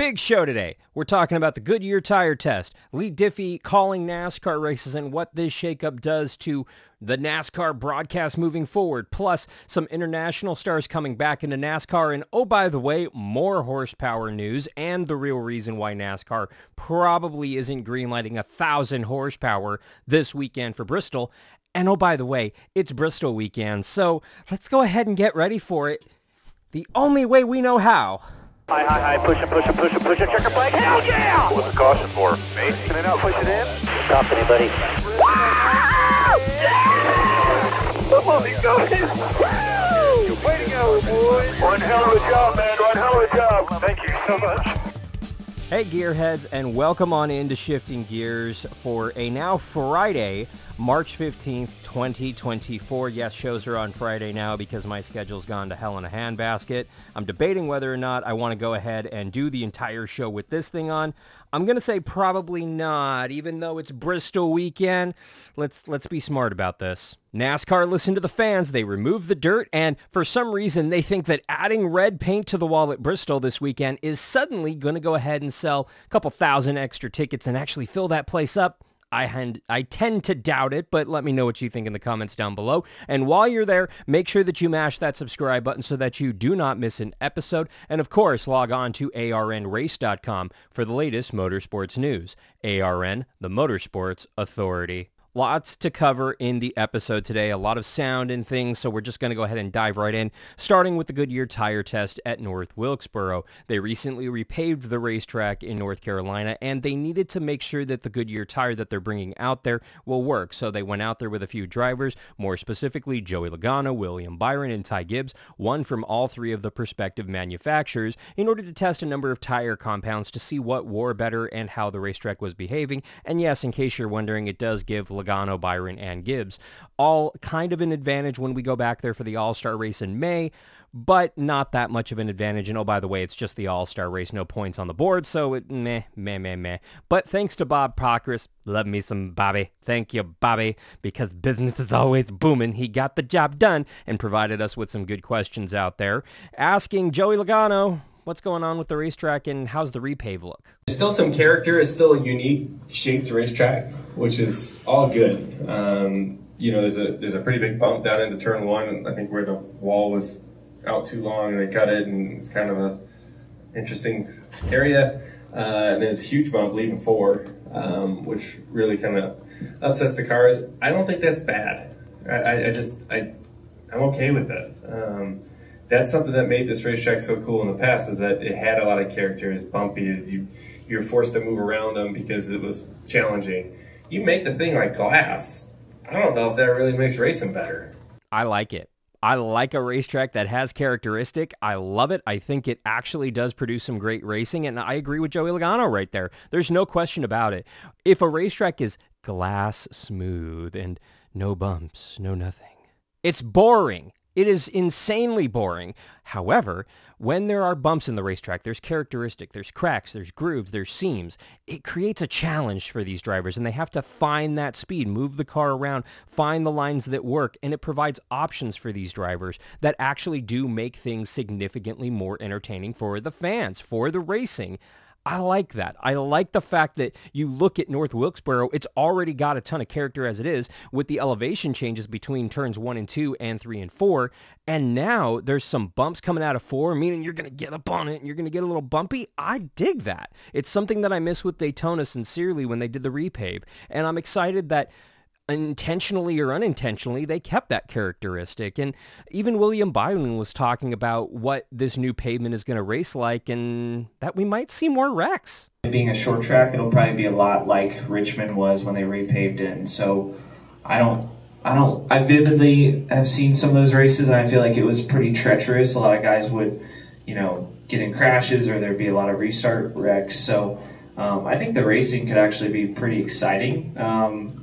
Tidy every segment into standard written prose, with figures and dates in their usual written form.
Big show today. We're talking about the Goodyear tire test, Lee Diffie calling NASCAR races and what this shakeup does to the NASCAR broadcast moving forward, plus some international stars coming back into NASCAR, and oh, by the way, more horsepower news and the real reason why NASCAR probably isn't greenlighting 1,000 horsepower this weekend for Bristol. And oh, by the way, it's Bristol weekend, so let's go ahead and get ready for it the only way we know how. High, push it, checker flag, hell yeah! What's the caution for? Me? Can I not push it in? Stop anybody. Come on, he's going! Way to go, boys! One hell of a job, man, one hell of a job. Thank you so much. Hey gearheads, and welcome on into Shifting Gears for a now Friday, March 15th, 2024. Yes, shows are on Friday now because my schedule's gone to hell in a handbasket. I'm debating whether or not I want to go ahead and do the entire show with this thing on. I'm going to say probably not, even though it's Bristol weekend. Let's be smart about this. NASCAR listened to the fans, they removed the dirt, and for some reason they think that adding red paint to the wall at Bristol this weekend is suddenly going to go ahead and sell a couple thousand extra tickets and actually fill that place up. I tend to doubt it, but let me know what you think in the comments down below. And while you're there, make sure that you mash that subscribe button so that you do not miss an episode. And of course, log on to arnrace.com for the latest motorsports news. ARN, the Motorsports Authority. Lots to cover in the episode today, a lot of sound and things, so we're just going to go ahead and dive right in, starting with the Goodyear tire test at North Wilkesboro. They recently repaved the racetrack in North Carolina, and they needed to make sure that the Goodyear tire that they're bringing out there will work, so they went out there with a few drivers, more specifically Joey Logano, William Byron, and Ty Gibbs, one from all three of the prospective manufacturers, in order to test a number of tire compounds to see what wore better and how the racetrack was behaving. And yes, in case you're wondering, it does give Logano, Byron, and Gibbs all kind of an advantage when we go back there for the All-Star race in May, but not that much of an advantage. And oh, by the way, it's just the All-Star race, no points on the board, so it meh. But thanks to Bob Pockris, love me some Bobby. Thank you, Bobby, because business is always booming. He got the job done and provided us with some good questions out there, asking Joey Logano, what's going on with the racetrack and how's the repave look? There's still some character. It's still a unique shaped racetrack, which is all good. You know, there's a pretty big bump down into turn one. I think where the wall was out too long and they cut it, and it's kind of a interesting area. And there's a huge bump leaving four, which really kind of upsets the cars. I don't think that's bad. I'm okay with that. That's something that made this racetrack so cool in the past, is that it had a lot of character. It's bumpy. You're forced to move around them because it was challenging. You make the thing like glass, I don't know if that really makes racing better. I like it. I like a racetrack that has characteristic. I love it. I think it actually does produce some great racing, and I agree with Joey Logano right there. There's no question about it. If a racetrack is glass smooth and no bumps, no nothing, it's boring. It is insanely boring. However, when there are bumps in the racetrack, there's characteristic, there's cracks, there's grooves, there's seams. It creates a challenge for these drivers, and they have to find that speed, move the car around, find the lines that work, and it provides options for these drivers that actually do make things significantly more entertaining for the fans, for the racing. I like that. I like the fact that you look at North Wilkesboro, it's already got a ton of character as it is, with the elevation changes between turns 1 and 2 and 3 and 4. And now there's some bumps coming out of 4, meaning you're going to get up on it and you're going to get a little bumpy. I dig that. It's something that I miss with Daytona sincerely when they did the repave. And I'm excited that intentionally or unintentionally, they kept that characteristic. And even William Byron was talking about what this new pavement is going to race like, and that we might see more wrecks. Being a short track, it'll probably be a lot like Richmond was when they repaved it. And so I vividly have seen some of those races, and I feel like it was pretty treacherous. A lot of guys would, get in crashes, or there'd be a lot of restart wrecks. So I think the racing could actually be pretty exciting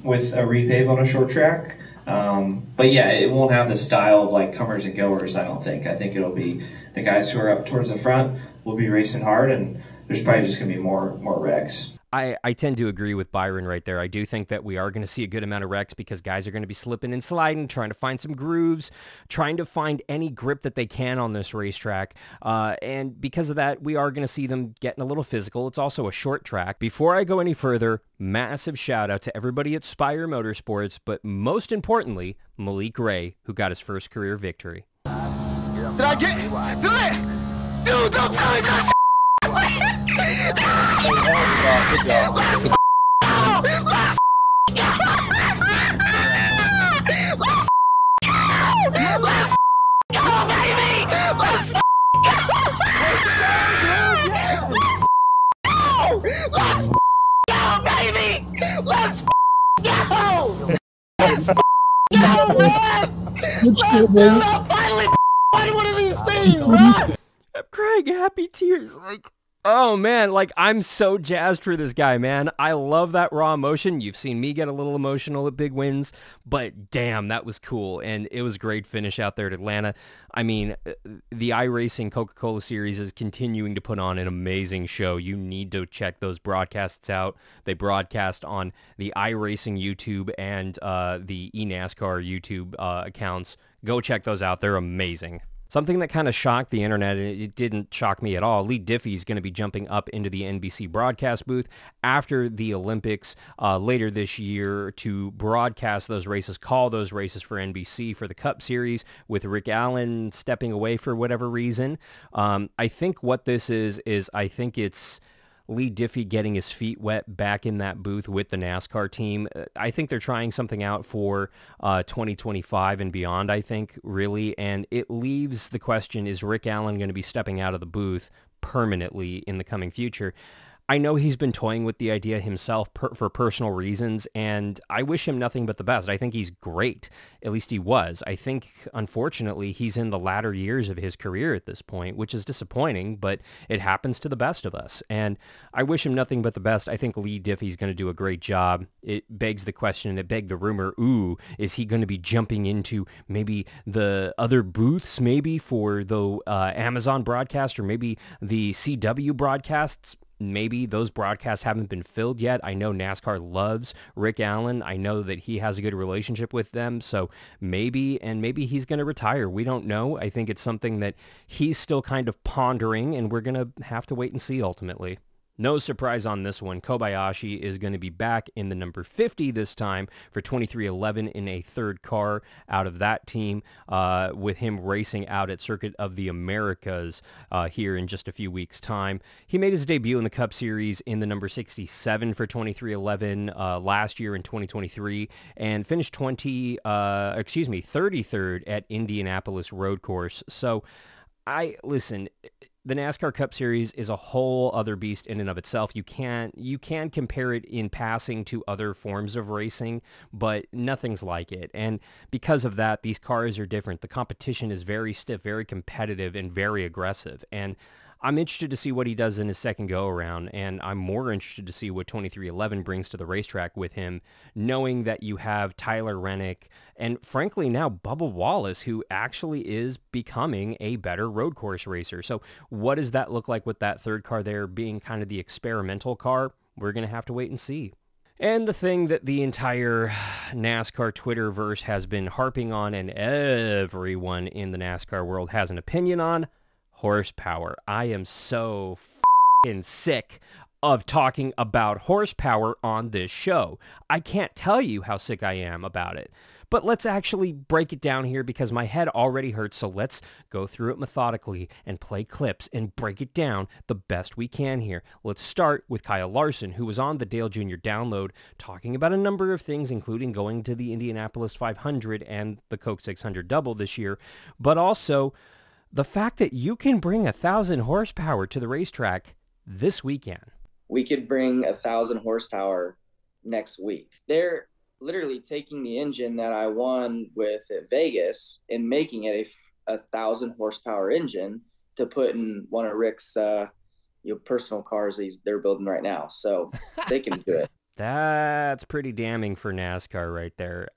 with a repave on a short track. But yeah, it won't have the style of like comers and goers, I don't think. I think it'll be the guys who are up towards the front will be racing hard, and there's probably just going to be more wrecks. I tend to agree with Byron right there. I do think that we are going to see a good amount of wrecks because guys are going to be slipping and sliding, trying to find some grooves, trying to find any grip that they can on this racetrack. And because of that, we are going to see them getting a little physical. It's also a short track. Before I go any further, massive shout out to everybody at Spire Motorsports, but most importantly, Malik Ray, who got his first career victory. Did I get? Did I? Dude, don't tell me that. Let's go! Let's go! Let's go, baby! Let's go! Let's go, baby! Let's go! Let's go, man! Let's do it! I'm finally find one of these things, man! I'm crying happy tears. Like, oh man, like I'm so jazzed for this guy, man. I love that raw emotion. You've seen me get a little emotional at big wins, but damn, that was cool. And it was a great finish out there at Atlanta. I mean, the iRacing Coca-Cola Series is continuing to put on an amazing show. You need to check those broadcasts out. They broadcast on the iRacing YouTube and the eNASCAR YouTube accounts. Go check those out. They're amazing. Something that kind of shocked the internet, and it didn't shock me at all, Lee Diffie is going to be jumping up into the NBC broadcast booth after the Olympics later this year to broadcast those races, call those races for NBC for the Cup Series, with Rick Allen stepping away for whatever reason. I think what this is I think it's Lee Diffie getting his feet wet back in that booth with the NASCAR team. I think they're trying something out for 2025 and beyond, I think, really. And it leaves the question, is Rick Allen going to be stepping out of the booth permanently in the coming future? I know he's been toying with the idea himself for personal reasons, and I wish him nothing but the best. I think he's great. At least he was. I think, unfortunately, he's in the latter years of his career at this point, which is disappointing, but it happens to the best of us. And I wish him nothing but the best. I think Lee Diffie's going to do a great job. It begs the question, and it begged the rumor, ooh, is he going to be jumping into maybe the other booths, maybe for the Amazon broadcast or maybe the CW broadcasts? Maybe those broadcasts haven't been filled yet. I know NASCAR loves Rick Allen. I know that he has a good relationship with them. So maybe he's going to retire. We don't know. I think it's something that he's still kind of pondering, and we're going to have to wait and see ultimately. No surprise on this one. Kobayashi is going to be back in the number 50 this time for 2311 in a third car out of that team, with him racing out at Circuit of the Americas here in just a few weeks' time. He made his debut in the Cup Series in the number 67 for 2311 last year in 2023 and finished 33rd at Indianapolis Road Course. So, listen, the NASCAR Cup Series is a whole other beast in and of itself. You can compare it in passing to other forms of racing, but nothing's like it. And because of that, these cars are different. The competition is very stiff, very competitive, and very aggressive. And I'm interested to see what he does in his second go-around, and I'm more interested to see what 2311 brings to the racetrack with him, knowing that you have Tyler Rennick and, frankly, now Bubba Wallace, who actually is becoming a better road course racer. So what does that look like with that third car there being kind of the experimental car? We're going to have to wait and see. And the thing that the entire NASCAR Twitterverse has been harping on, and everyone in the NASCAR world has an opinion on, horsepower. I am so f***ing sick of talking about horsepower on this show. I can't tell you how sick I am about it. But let's actually break it down here because my head already hurts, so let's go through it methodically and play clips and break it down the best we can here. Let's start with Kyle Larson, who was on the Dale Jr. Download talking about a number of things, including going to the Indianapolis 500 and the Coke 600 double this year, but also the fact that you can bring 1,000 horsepower to the racetrack this weekend. We could bring 1,000 horsepower next week. They're literally taking the engine that I won with at Vegas and making it a 1,000 horsepower engine to put in one of Rick's personal cars they're building right now. So they can do it. That's pretty damning for NASCAR right there.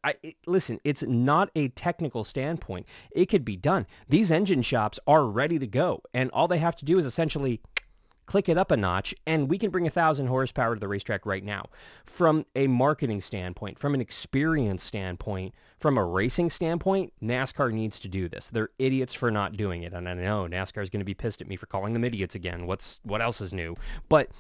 Listen, it's not a technical standpoint. It could be done. These engine shops are ready to go, and all they have to do is essentially click it up a notch, and we can bring 1,000 horsepower to the racetrack right now. From a marketing standpoint, from an experience standpoint, from a racing standpoint, NASCAR needs to do this. They're idiots for not doing it, and I know NASCAR is going to be pissed at me for calling them idiots again. What else is new? But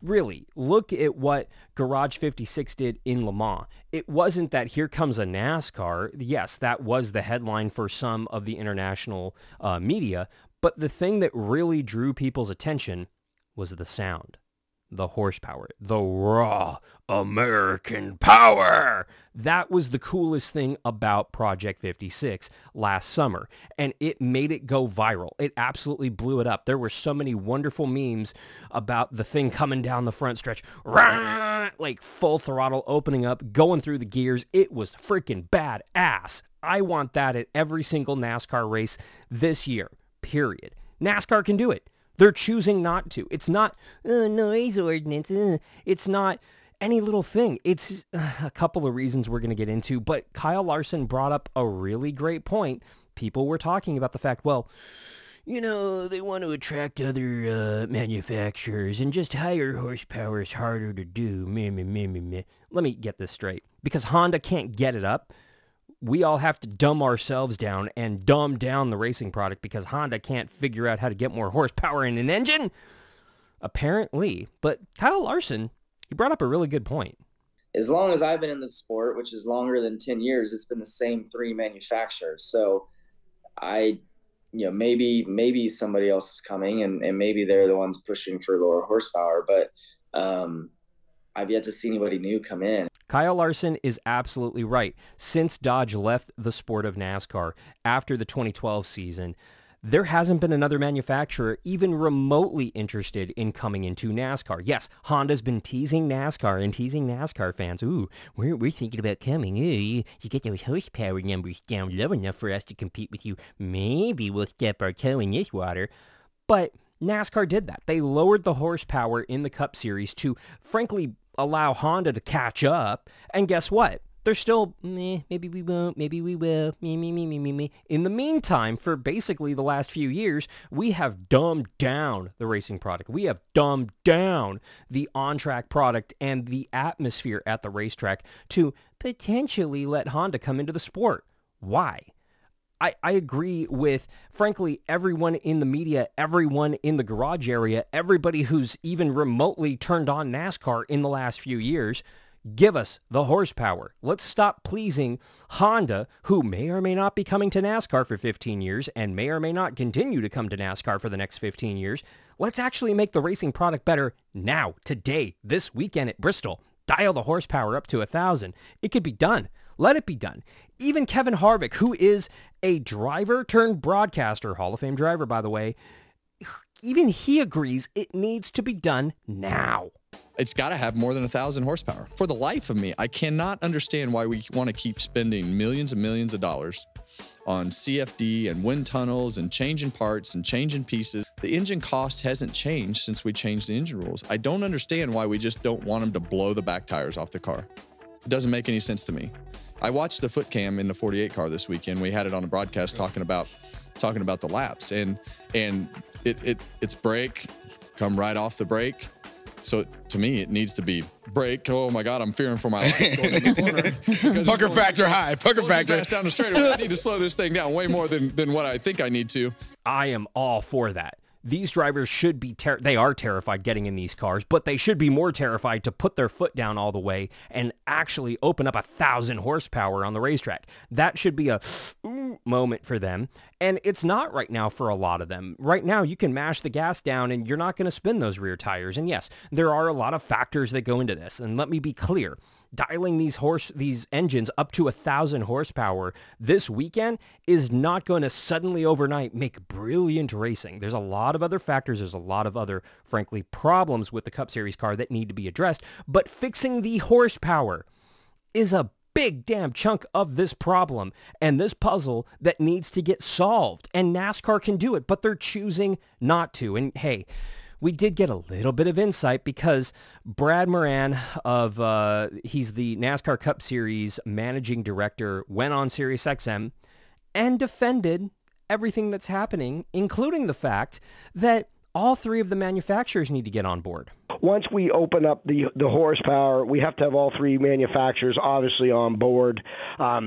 really, look at what Garage 56 did in Le Mans. It wasn't that here comes a NASCAR. Yes, that was the headline for some of the international media, but the thing that really drew people's attention was the sound, the horsepower, the raw American power. That was the coolest thing about Project 56 last summer, and it made it go viral. It absolutely blew it up. There were so many wonderful memes about the thing coming down the front stretch, like full throttle, opening up, going through the gears. It was freaking badass. I want that at every single NASCAR race this year, period. NASCAR can do it. They're choosing not to. It's not noise ordinance. It's not any little thing. It's a couple of reasons we're going to get into, but Kyle Larson brought up a really great point. People were talking about the fact, well, you know, they want to attract other manufacturers, and just higher horsepower is harder to do. Let me get this straight. Because Honda can't get it up, we all have to dumb ourselves down and dumb down the racing product because Honda can't figure out how to get more horsepower in an engine? Apparently. But Kyle Larson, he brought up a really good point. As long as I've been in the sport, which is longer than 10 years, it's been the same 3 manufacturers. So maybe somebody else is coming and maybe they're the ones pushing for lower horsepower, but I've yet to see anybody new come in. Kyle Larson is absolutely right. Since Dodge left the sport of NASCAR after the 2012 season, there hasn't been another manufacturer even remotely interested in coming into NASCAR. Yes, Honda's been teasing NASCAR and teasing NASCAR fans. Ooh, we're thinking about coming. Ooh, you get those horsepower numbers down low enough for us to compete with you. Maybe we'll step our toe in this water. But NASCAR did that. They lowered the horsepower in the Cup Series to, frankly, allow Honda to catch up. And guess what? They're still, maybe we won't, maybe we will, me. In the meantime, for basically the last few years, we have dumbed down the racing product. We have dumbed down the on-track product and the atmosphere at the racetrack to potentially let Honda come into the sport. Why? I agree with, frankly, everyone in the media, everyone in the garage area, everybody who's even remotely turned on NASCAR in the last few years. Give us the horsepower. Let's stop pleasing Honda, who may or may not be coming to NASCAR for 15 years and may or may not continue to come to NASCAR for the next 15 years. Let's actually make the racing product better now, today, this weekend at Bristol. Dial the horsepower up to 1,000. It could be done. Let it be done. Even Kevin Harvick, who is a driver turned broadcaster, Hall of Fame driver, by the way, even he agrees it needs to be done now. It's got to have more than 1,000 horsepower. For the life of me, I cannot understand why we want to keep spending millions and millions of dollars on CFD and wind tunnels and changing parts and changing pieces. The engine cost hasn't changed since we changed the engine rules. I don't understand why we just don't want them to blow the back tires off the car. It doesn't make any sense to me. I watched the foot cam in the 48 car this weekend. We had it on the broadcast talking about the laps, and it's brake, come right off the brake. So to me, it needs to be brake. Oh my God, I'm fearing for my life going in the corner. Pucker factor high. Pucker factor. Fast down the straightaway. I need to slow this thing down way more than what I think I need to. I am all for that. These drivers should be, they are terrified getting in these cars, but they should be more terrified to put their foot down all the way and actually open up 1,000 horsepower on the racetrack. That should be a moment for them. And it's not right now for a lot of them. Right now, you can mash the gas down and you're not going to spin those rear tires. And yes, there are a lot of factors that go into this. And let me be clear. Dialing these engines up to 1,000 horsepower this weekend is not going to suddenly overnight make brilliant racing. There's a lot of other factors. There's a lot of other, frankly, problems with the Cup Series car that need to be addressed. But fixing the horsepower is a big damn chunk of this problem and this puzzle that needs to get solved. And NASCAR can do it, but they're choosing not to. And hey, we did get a little bit of insight because Brad Moran he's the NASCAR Cup Series managing director, went on SiriusXM and defended everything that's happening, including the fact that all three of the manufacturers need to get on board. Once we open up the horsepower, we have to have all three manufacturers obviously on board. As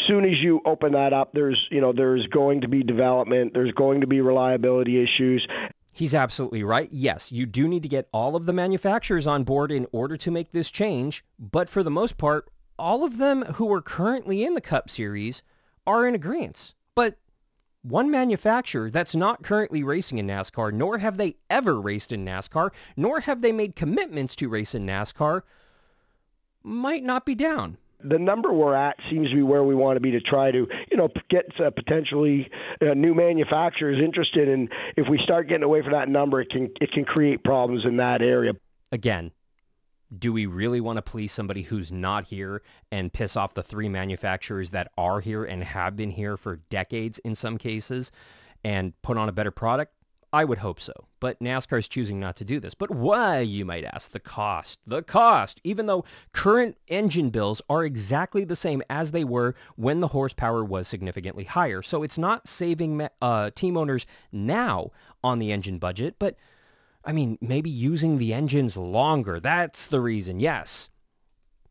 soon as you open that up, there's going to be development, there's going to be reliability issues. He's absolutely right. Yes, you do need to get all of the manufacturers on board in order to make this change, but for the most part, all of them who are currently in the Cup Series are in agreement. But one manufacturer that's not currently racing in NASCAR, nor have they ever raced in NASCAR, nor have they made commitments to race in NASCAR, might not be down. The number we're at seems to be where we want to be to try to, get potentially new manufacturers interested. And if we start getting away from that number, it can create problems in that area. Again, do we really want to please somebody who's not here and piss off the three manufacturers that are here and have been here for decades in some cases and put on a better product? I would hope so, but NASCAR is choosing not to do this. But why, you might ask? The cost. Even though current engine bills are exactly the same as they were when the horsepower was significantly higher. So it's not saving team owners now on the engine budget, but maybe using the engines longer. That's the reason, yes.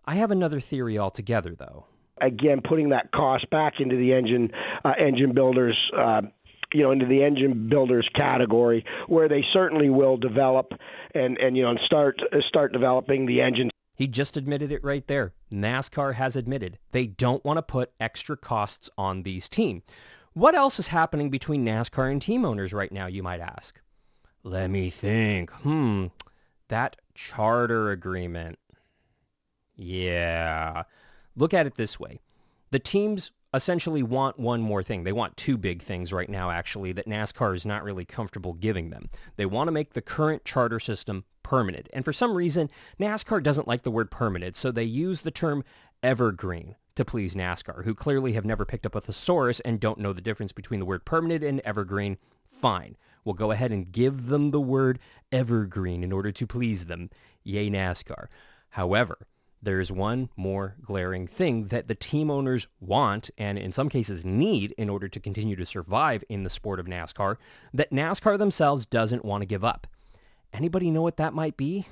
I have another theory altogether, though. Again, putting that cost back into the engine builders, into the engine builders category, where they certainly will develop and start developing the engine. He just admitted it right there. NASCAR has admitted they don't want to put extra costs on these teams. What else is happening between NASCAR and team owners right now, you might ask? Let me think. That charter agreement. Yeah. Look at it this way. The teams essentially want one more thing. They want two big things right now, actually, that NASCAR is not really comfortable giving them. They want to make the current charter system permanent. And for some reason, NASCAR doesn't like the word permanent, so they use the term evergreen to please NASCAR, who clearly have never picked up a thesaurus and don't know the difference between the word permanent and evergreen. Fine. We'll go ahead and give them the word evergreen in order to please them. Yay, NASCAR. However, there's one more glaring thing that the team owners want, and in some cases need, in order to continue to survive in the sport of NASCAR, that NASCAR themselves doesn't want to give up. Anybody know what that might be?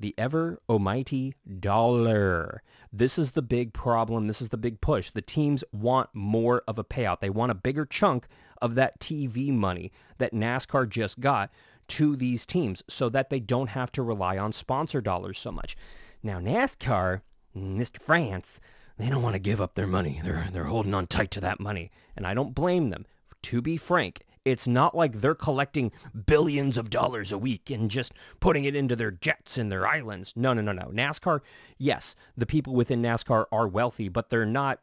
The ever almighty dollar. This is the big problem. This is the big push. The teams want more of a payout. They want a bigger chunk of that TV money that NASCAR just got to these teams so that they don't have to rely on sponsor dollars so much. Now, NASCAR, Mr. France, they don't want to give up their money. They're holding on tight to that money, and I don't blame them. To be frank, it's not like they're collecting billions of dollars a week and just putting it into their jets and their islands. No. NASCAR, yes, the people within NASCAR are wealthy, but they're not,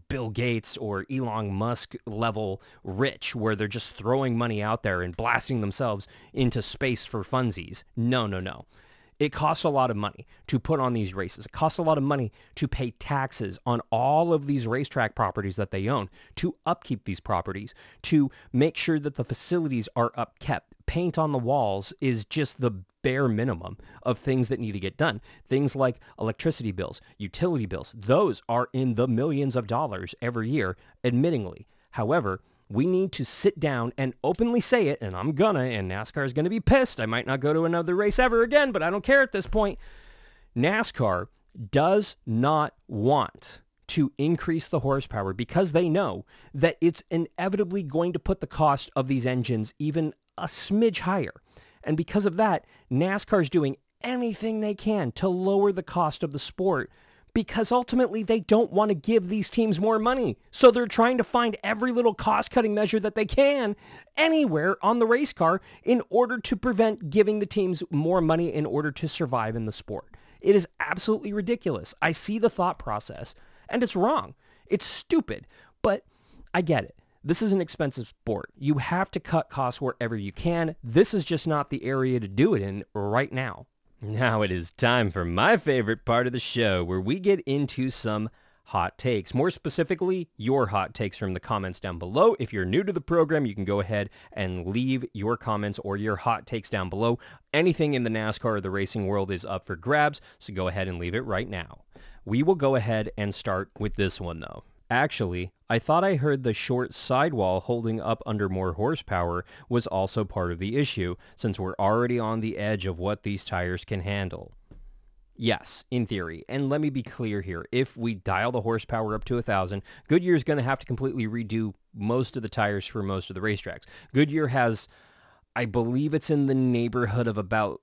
Bill Gates or Elon Musk level rich where they're just throwing money out there and blasting themselves into space for funsies. No. It costs a lot of money to put on these races. It costs a lot of money to pay taxes on all of these racetrack properties that they own, to upkeep these properties, to make sure that the facilities are upkept. Paint on the walls is just the bare minimum of things that need to get done. Things like electricity bills, utility bills, those are in the millions of dollars every year, admittingly. However, we need to sit down and openly say it, and I'm gonna, and NASCAR is gonna be pissed. I might not go to another race ever again, but I don't care at this point. NASCAR does not want to increase the horsepower because they know that it's inevitably going to put the cost of these engines even a smidge higher. And because of that, NASCAR is doing anything they can to lower the cost of the sport, because ultimately they don't want to give these teams more money. So they're trying to find every little cost-cutting measure that they can anywhere on the race car in order to prevent giving the teams more money in order to survive in the sport. It is absolutely ridiculous. I see the thought process, and it's wrong. It's stupid, but I get it. This is an expensive sport. You have to cut costs wherever you can. This is just not the area to do it in right now. Now it is time for my favorite part of the show, where we get into some hot takes. More specifically, your hot takes from the comments down below. If you're new to the program, you can go ahead and leave your comments or your hot takes down below. Anything in the NASCAR or the racing world is up for grabs, so go ahead and leave it right now. We will go ahead and start with this one, though. Actually, I thought I heard the short sidewall holding up under more horsepower was also part of the issue, since we're already on the edge of what these tires can handle. Yes, in theory. And let me be clear here. If we dial the horsepower up to 1,000, Goodyear's going to have to completely redo most of the tires for most of the racetracks. Goodyear has, I believe it's in the neighborhood of about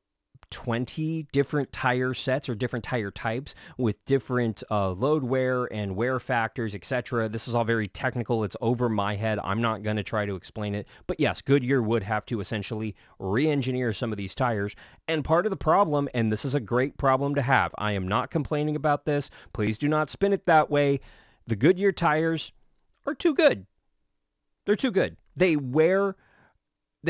20 different tire sets or different tire types with different load wear and wear factors, etc. This is all very technical. It's over my head. I'm not going to try to explain it. But yes, Goodyear would have to essentially re-engineer some of these tires. And part of the problem, and this is a great problem to have, I am not complaining about this. Please do not spin it that way. The Goodyear tires are too good. They're too good. They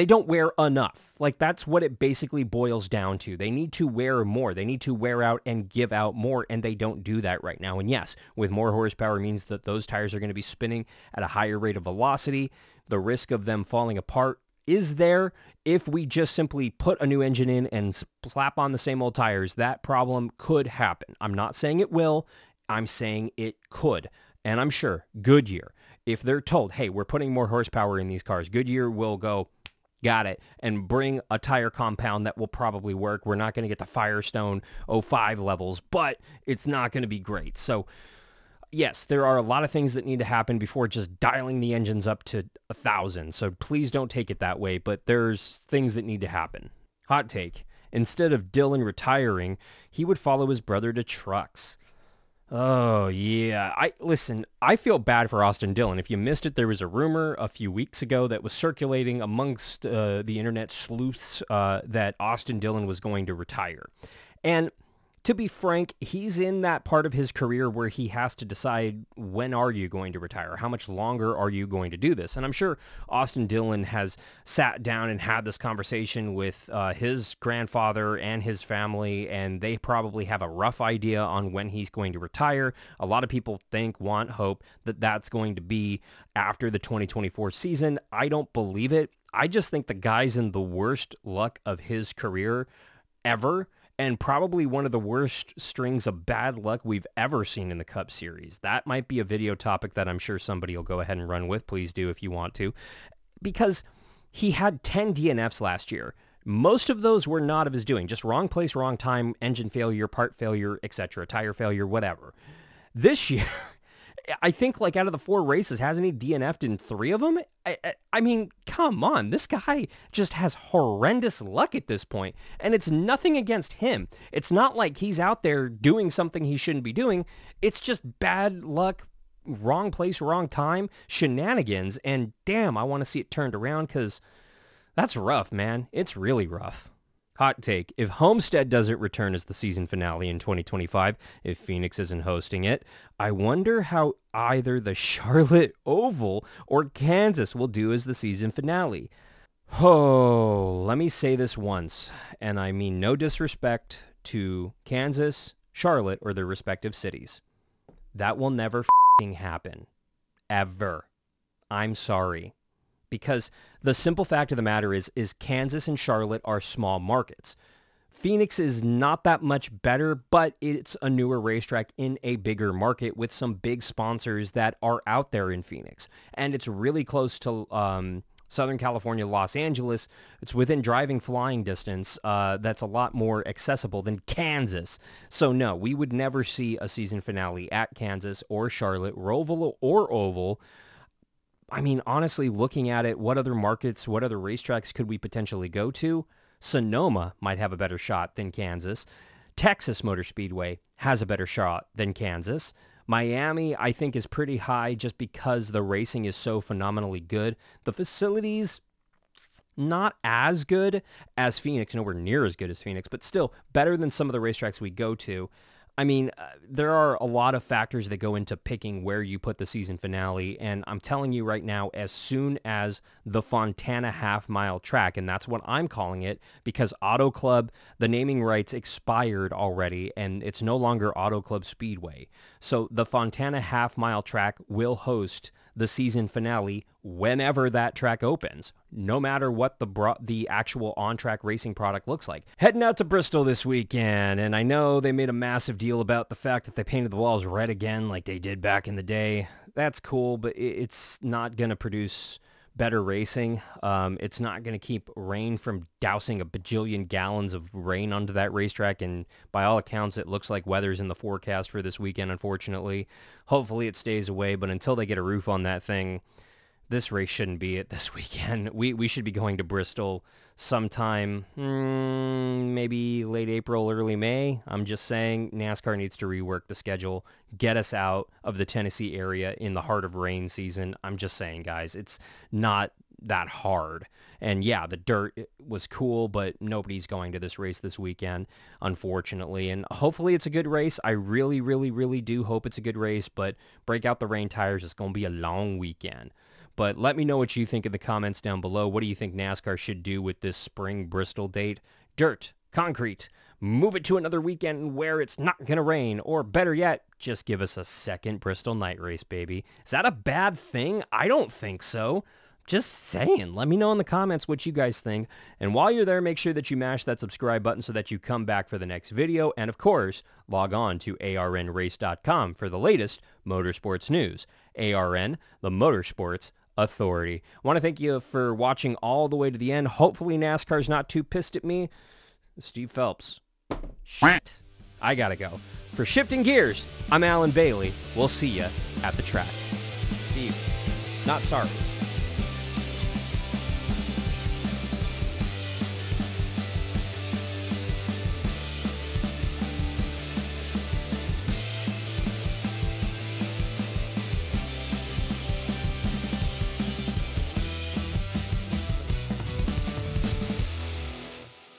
don't wear enough. Like, that's what it basically boils down to. They need to wear more. They need to wear out and give out more, and they don't do that right now. And yes, with more horsepower means that those tires are going to be spinning at a higher rate of velocity. The risk of them falling apart is there. If we just simply put a new engine in and slap on the same old tires, that problem could happen. I'm not saying it will. I'm saying it could. And I'm sure Goodyear, if they're told, hey, we're putting more horsepower in these cars, Goodyear will go, got it, and bring a tire compound that will probably work. We're not going to get the Firestone 05 levels, but it's not going to be great. So yes, there are a lot of things that need to happen before just dialing the engines up to 1,000. So please don't take it that way, but there's things that need to happen. Hot take. Instead of Dillon retiring, he would follow his brother to trucks. Oh, yeah. Listen, I feel bad for Austin Dillon. If you missed it, there was a rumor a few weeks ago that was circulating amongst the internet sleuths that Austin Dillon was going to retire. And to be frank, he's in that part of his career where he has to decide, when are you going to retire? How much longer are you going to do this? And I'm sure Austin Dillon has sat down and had this conversation with his grandfather and his family, and they probably have a rough idea on when he's going to retire. A lot of people hope that that's going to be after the 2024 season. I don't believe it. I just think the guy's in the worst luck of his career ever, and probably one of the worst strings of bad luck we've ever seen in the Cup Series. That might be a video topic that I'm sure somebody will go ahead and run with. Please do if you want to. Because he had 10 DNFs last year. Most of those were not of his doing. Just wrong place, wrong time, engine failure, part failure, etc., tire failure, whatever. This year, I think, like, out of the 4 races, hasn't he DNF'd in 3 of them? I mean, come on. This guy just has horrendous luck at this point, and it's nothing against him. It's not like he's out there doing something he shouldn't be doing. It's just bad luck, wrong place, wrong time, shenanigans, and damn, I want to see it turned around, because that's rough, man. It's really rough. Hot take. If Homestead doesn't return as the season finale in 2025, if Phoenix isn't hosting it, I wonder how either the Charlotte Oval or Kansas will do as the season finale. Oh, let me say this once, and I mean no disrespect to Kansas, Charlotte, or their respective cities. That will never f***ing happen. Ever. I'm sorry. Because the simple fact of the matter is Kansas and Charlotte are small markets. Phoenix is not that much better, but it's a newer racetrack in a bigger market with some big sponsors that are out there in Phoenix. And it's really close to Southern California, Los Angeles. It's within driving, flying distance. That's a lot more accessible than Kansas. So no, we would never see a season finale at Kansas or Charlotte, Roval or Oval. I mean, honestly, looking at it, what other markets, what other racetracks could we potentially go to? Sonoma might have a better shot than Kansas. Texas Motor Speedway has a better shot than Kansas. Miami, I think, is pretty high just because the racing is so phenomenally good. The facilities, not as good as Phoenix, nowhere near as good as Phoenix, but still better than some of the racetracks we go to. I mean, there are a lot of factors that go into picking where you put the season finale, and I'm telling you right now, as soon as the Fontana half-mile track, and that's what I'm calling it, because Auto Club, the naming rights expired already, and it's no longer Auto Club Speedway. So the Fontana half-mile track will host the season finale whenever that track opens, no matter what the actual on-track racing product looks like. Heading out to Bristol this weekend, and I know they made a massive deal about the fact that they painted the walls red again like they did back in the day. that's cool, but it's not going to produce better racing. It's not going to keep rain from dousing a bajillion gallons of rain onto that racetrack, and by all accounts, it looks like weather's in the forecast for this weekend, unfortunately. Hopefully it stays away, but until they get a roof on that thing, this race shouldn't be it this weekend. We should be going to Bristol sometime, maybe late April, early May. I'm just saying NASCAR needs to rework the schedule, get us out of the Tennessee area in the heart of rain season. I'm just saying, guys, it's not that hard. And yeah, the dirt was cool, but nobody's going to this race this weekend, unfortunately. And hopefully it's a good race. I really, really, really do hope it's a good race, but break out the rain tires. It's going to be a long weekend. But let me know what you think in the comments down below. What do you think NASCAR should do with this spring Bristol date? Dirt, concrete, move it to another weekend where it's not going to rain. Or better yet, just give us a second Bristol night race, baby. Is that a bad thing? I don't think so. Just saying. Let me know in the comments what you guys think. And while you're there, make sure that you mash that subscribe button so that you come back for the next video. And of course, log on to arnrace.com for the latest motorsports news. ARN, the Motorsports Authority. I want to thank you for watching all the way to the end. Hopefully NASCAR's not too pissed at me. Steve Phelps. Shit. I gotta go. For Shifting Gears, I'm Alan Bailey. We'll see you at the track. Steve, not sorry.